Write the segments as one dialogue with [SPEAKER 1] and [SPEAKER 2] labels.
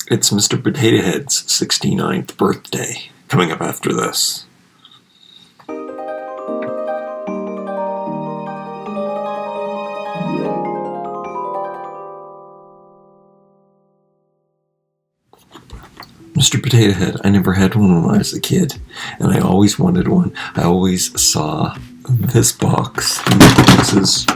[SPEAKER 1] It's Mr. Potato Head's 69th birthday coming up after this. Mr. Potato Head, I never had one when I was a kid, and I always wanted one. I always saw this box, these boxes,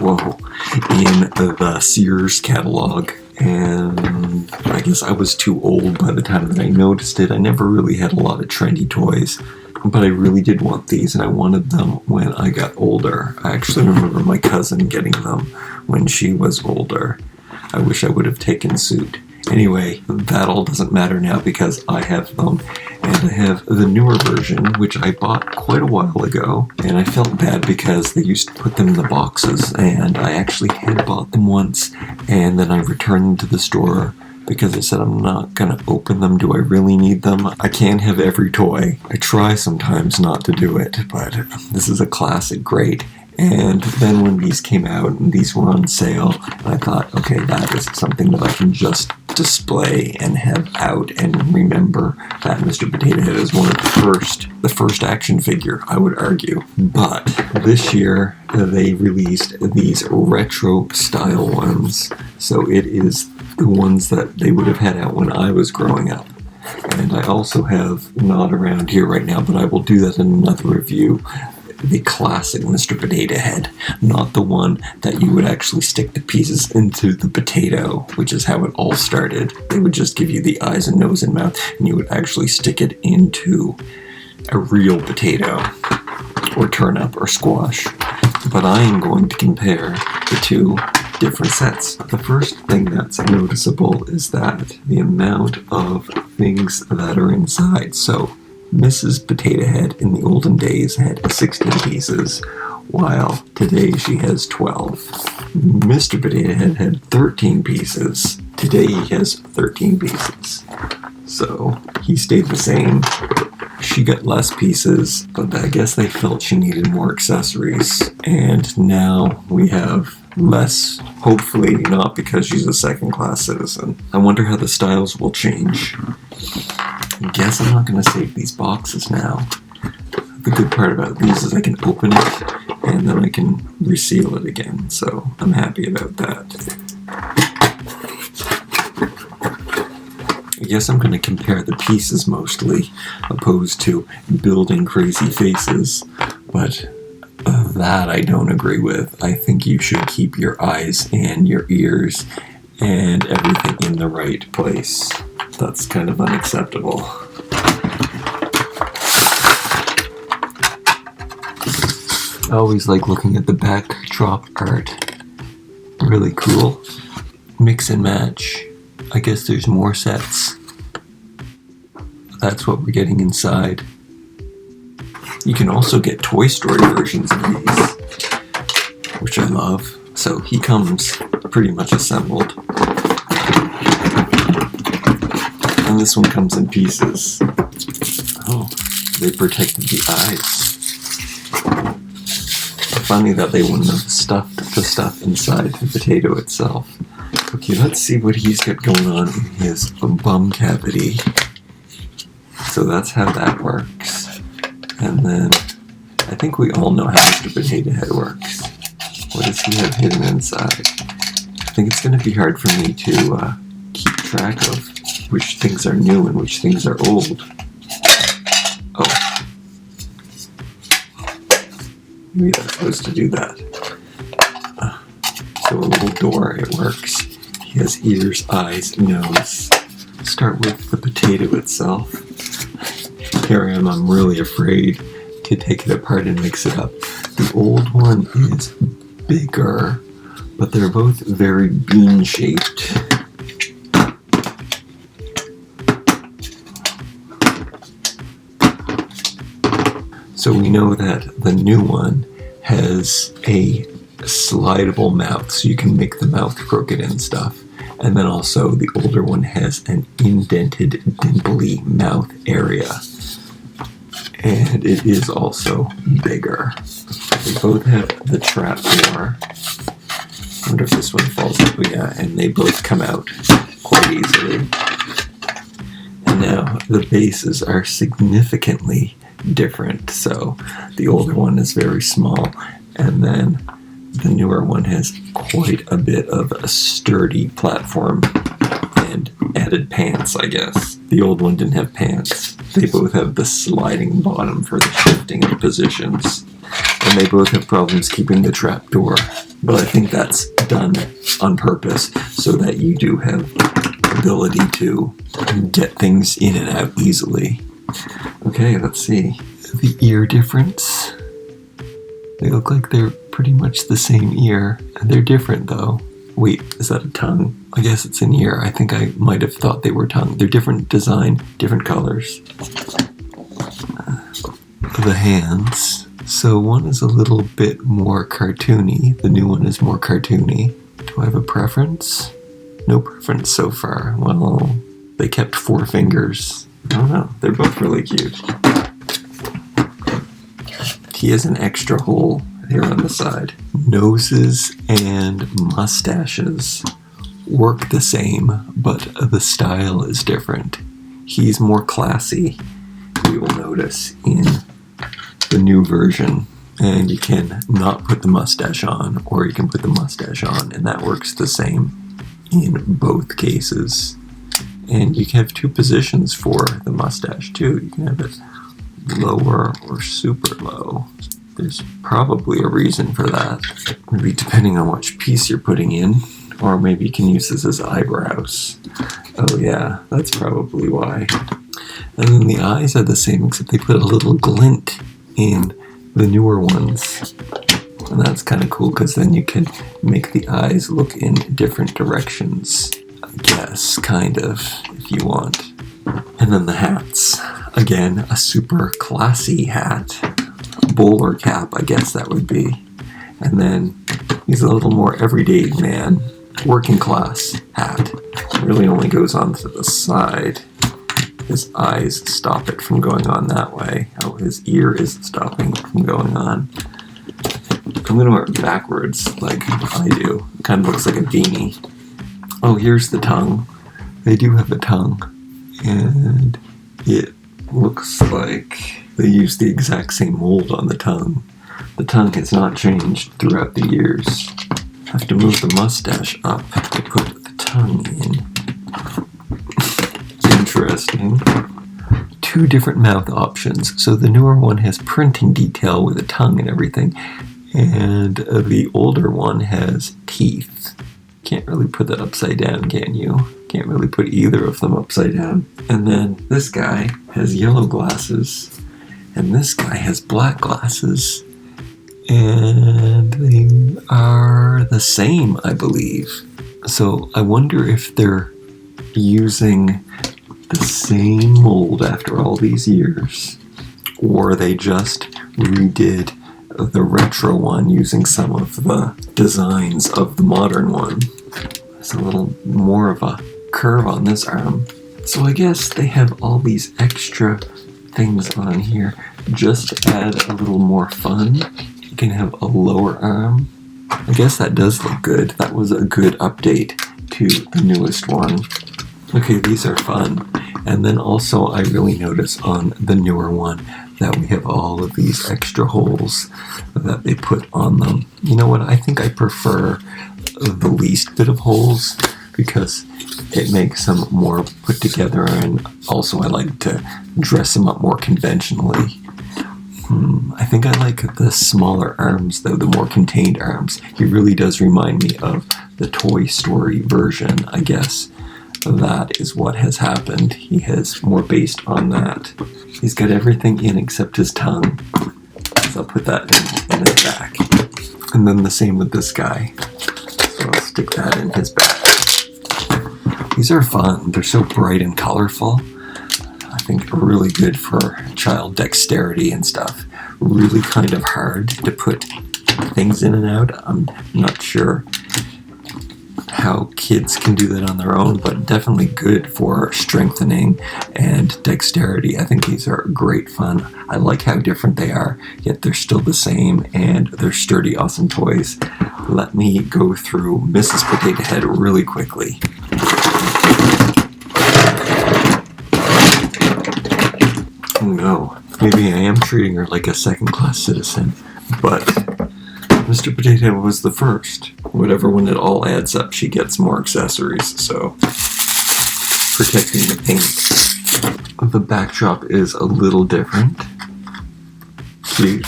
[SPEAKER 1] in the Sears catalog, and I guess I was too old by the time that I noticed it. I never really had a lot of trendy toys, but I really did want these, and I wanted them when I got older. I actually remember my cousin getting them when she was older. I wish I would have taken suit. Anyway, that all doesn't matter now because I have them, and I have the newer version, which I bought quite a while ago, and I felt bad because they used to put them in the boxes, and I actually had bought them once, and then I returned them to the store because I said I'm not going to open them. Do I really need them? I can't have every toy. I try sometimes not to do it, but this is a classic great. And then when these came out and these were on sale, I thought, okay, that is something that I can just display and have out and remember that Mr. Potato Head is one of the first action figure, I would argue. But this year, they released these retro style ones. So it is the ones that they would have had out when I was growing up. And I also have, not around here right now, but I will do that in another review, the classic Mr. Potato Head, not the one that you would actually stick the pieces into the potato, which is how it all started. They would just give you the eyes and nose and mouth, and you would actually stick it into a real potato, or turnip, or squash. But I am going to compare the two different sets. The first thing that's noticeable is that the amount of things that are inside. So Mrs. Potato Head in the olden days had 16 pieces, while today she has 12. Mr. Potato Head had 13 pieces. Today he has 13 pieces. So he stayed the same. She got less pieces, but I guess they felt she needed more accessories. And now we have less, hopefully not because she's a second-class citizen. I wonder how the styles will change. I guess I'm not going to save these boxes now. The good part about these is I can open it and then I can reseal it again, so I'm happy about that. I guess I'm going to compare the pieces mostly, opposed to building crazy faces, but that I don't agree with. I think you should keep your eyes and your ears and everything in the right place. That's kind of unacceptable. I always like looking at the backdrop art. Really cool. Mix and match. I guess there's more sets. That's what we're getting inside. You can also get Toy Story versions of these, which I love. So he comes pretty much assembled. And this one comes in pieces. Oh, they protected the eyes. Funny that they wouldn't have stuffed the stuff inside the potato itself. Okay, let's see what he's got going on in his bum cavity. So that's how that works. And then, I think we all know how Mr. Potato Head works. What does he have hidden inside? I think it's going to be hard for me to keep track of which things are new and which things are old. Oh. Maybe that's supposed to do that. So a little door, it works. He has ears, eyes, nose. Start with the potato itself. Here I am, I'm really afraid to take it apart and mix it up. The old one is bigger, but they're both very bean-shaped. So we know that the new one has a slidable mouth, so you can make the mouth crooked and stuff. And then also the older one has an indented, dimply mouth area. And it is also bigger. They both have the trap door. I wonder if this one falls out. Yeah, and they both come out quite easily. Now, the bases are significantly different. So the older one is very small, and then the newer one has quite a bit of a sturdy platform and added pants, I guess. The old one didn't have pants. They both have the sliding bottom for the shifting of positions. And they both have problems keeping the trap door. But I think that's done on purpose so that you do have ability to get things in and out easily. Okay, let's see. The ear difference. They look like they're pretty much the same ear. They're different though. Wait, is that a tongue? I guess it's an ear. I think I might have thought they were tongue. They're different design, different colors. The hands. So one is a little bit more cartoony. The new one is more cartoony. Do I have a preference? No preference so far. Well, they kept 4 fingers. I don't know. They're both really cute. He has an extra hole here on the side. Noses and mustaches work the same, but the style is different. He's more classy, you will notice, in the new version. And you can not put the mustache on, or you can put the mustache on, and that works the same in both cases. And you can have 2 positions for the mustache too. You can have it lower or super low. There's probably a reason for that. Maybe depending on which piece you're putting in, or maybe you can use this as eyebrows. Oh yeah, that's probably why. And then the eyes are the same, except they put a little glint in the newer ones. And that's kind of cool, because then you can make the eyes look in different directions. I guess, kind of, if you want. And then the hats. Again, a super classy hat. Bowler cap, I guess that would be. And then he's a little more everyday man, working class hat. It really only goes on to the side. His eyes stop it from going on that way. Oh, his ear is stopping it from going on. I'm going to wear it backwards like I do. It kind of looks like a beanie. Oh, here's the tongue. They do have a tongue. And it looks like they used the exact same mold on the tongue. The tongue has not changed throughout the years. I have to move the mustache up to put the tongue in. Interesting. 2 different mouth options. So the newer one has printing detail with a tongue and everything. And the older one has teeth. Can't really put that upside down, can you? Can't really put either of them upside down. And then this guy has yellow glasses, and this guy has black glasses. And they are the same, I believe. So I wonder if they're using the same mold after all these years, or they just redid the retro one using some of the designs of the modern one. There's a little more of a curve on this arm. So I guess they have all these extra things on here just to add a little more fun. You can have a lower arm. I guess that does look good. That was a good update to the newest one. Okay, these are fun. And then also I really notice on the newer one that we have all of these extra holes that they put on them. You know what? I think I prefer the least bit of holes because it makes them more put together, and also I like to dress them up more conventionally. I think I like the smaller arms though, the more contained arms. He really does remind me of the Toy Story version, I guess. That is what has happened. He has more based on that. He's got everything in except his tongue. So I'll put that in his back. And then the same with this guy. So I'll stick that in his back. These are fun. They're so bright and colorful. I think really good for child dexterity and stuff. Really kind of hard to put things in and out. I'm not sure how kids can do that on their own, but definitely good for strengthening and dexterity. I think these are great fun. I like how different they are, yet they're still the same, and they're sturdy, awesome toys. Let me go through Mrs. Potato Head really quickly. don't know. Maybe I am treating her like a second-class citizen, but Mr. Potato Head was the first. Whatever, when it all adds up, she gets more accessories, so protecting the paint. The backdrop is a little different. Cute.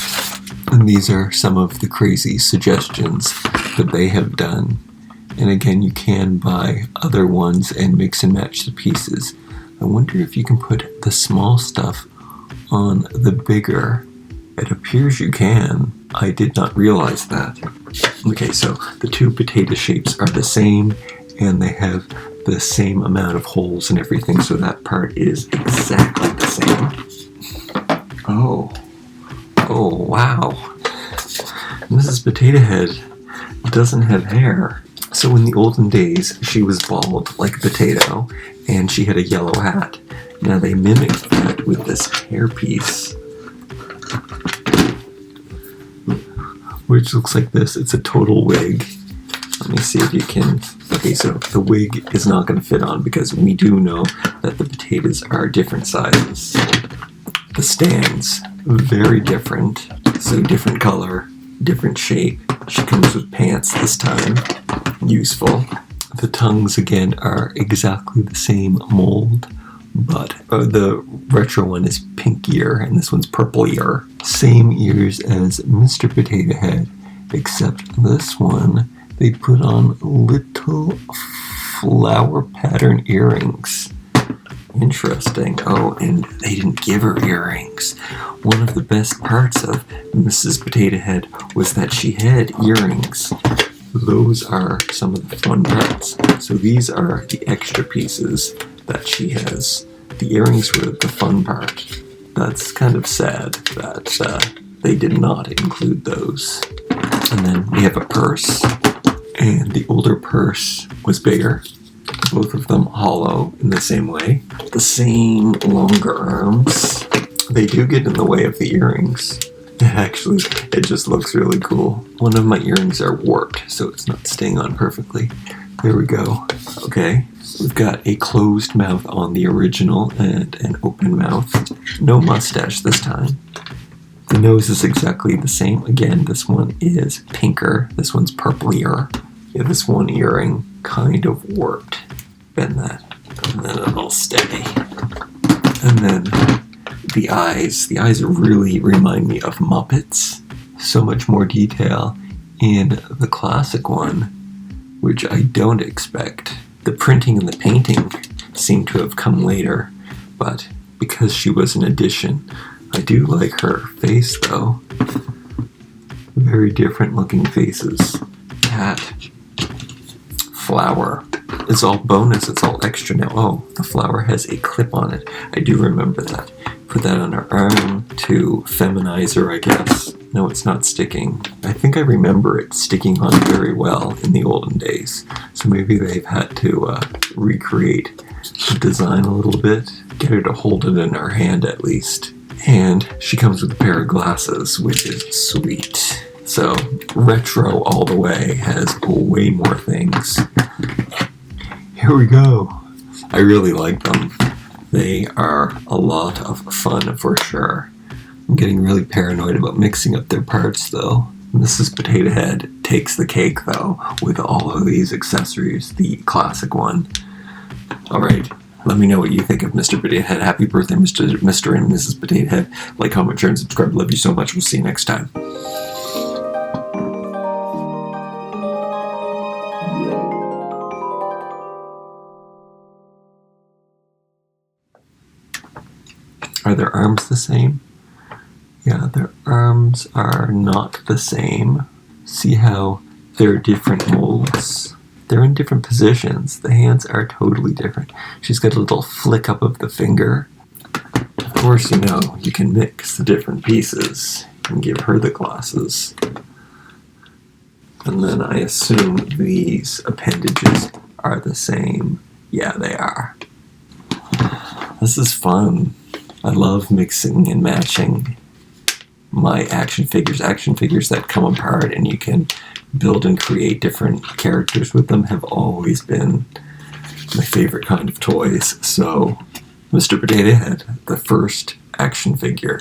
[SPEAKER 1] And these are some of the crazy suggestions that they have done. And again, you can buy other ones and mix and match the pieces. I wonder if you can put the small stuff on the bigger. It appears you can. I did not realize that. Okay, so the two potato shapes are the same, and they have the same amount of holes and everything, so that part is exactly the same. Oh, wow. Mrs. Potato Head doesn't have hair. So in the olden days, she was bald like a potato, and she had a yellow hat. Now they mimicked that with this hairpiece, which looks like this. It's a total wig. Let me see if you can... Okay, so the wig is not going to fit on because we do know that the potatoes are different sizes. The stands, very different. So different color, different shape. She comes with pants this time. Useful. The tongues, again, are exactly the same mold, but the retro one is pinkier and this one's purplier. Same ears as Mr. Potato Head, except this one, they put on little flower pattern earrings. Interesting. Oh, and they didn't give her earrings. One of the best parts of Mrs. Potato Head was that she had earrings. Those are some of the fun parts. So these are the extra pieces that she has. The earrings were the fun part. That's kind of sad that they did not include those. And then we have a purse. And the older purse was bigger. Both of them hollow in the same way. The same longer arms. They do get in the way of the earrings. Actually, it just looks really cool. One of my earrings are warped, so it's not staying on perfectly. There we go. Okay, we've got a closed mouth on the original and an open mouth. No mustache this time. The nose is exactly the same. Again, this one is pinker. This one's purplier. Yeah, this one earring kind of warped. Bend that. And then it'll stay. And then the eyes. The eyes really remind me of Muppets. So much more detail in the classic one, which I don't expect. The printing and the painting seem to have come later, but because she was an addition, I do like her face though. Very different looking faces. Cat. Flower. It's all bonus, it's all extra now. Oh, the flower has a clip on it. I do remember that. Put that on her arm to feminize her, I guess. No, it's not sticking. I think I remember it sticking on very well in the olden days. So maybe they've had to recreate the design a little bit. Get her to hold it in her hand at least. And she comes with a pair of glasses, which is sweet. So, retro all the way has way more things. Here we go. I really like them. They are a lot of fun for sure. I'm getting really paranoid about mixing up their parts though. Mrs. Potato Head takes the cake though with all of these accessories, the classic one. Alright, let me know what you think of Mr. Potato Head. Happy birthday, Mr. and Mrs. Potato Head. Like, comment, share, and subscribe. Love you so much. We'll see you next time. Are their arms the same? Yeah, their arms are not the same. See how they're different molds? They're in different positions. The hands are totally different. She's got a little flick up of the finger. Of course, you know, you can mix the different pieces and give her the glasses. And then I assume these appendages are the same. Yeah, they are. This is fun. I love mixing and matching my action figures that come apart and you can build and create different characters with them have always been my favorite kind of toys. So, Mr. Potato Head, the first action figure.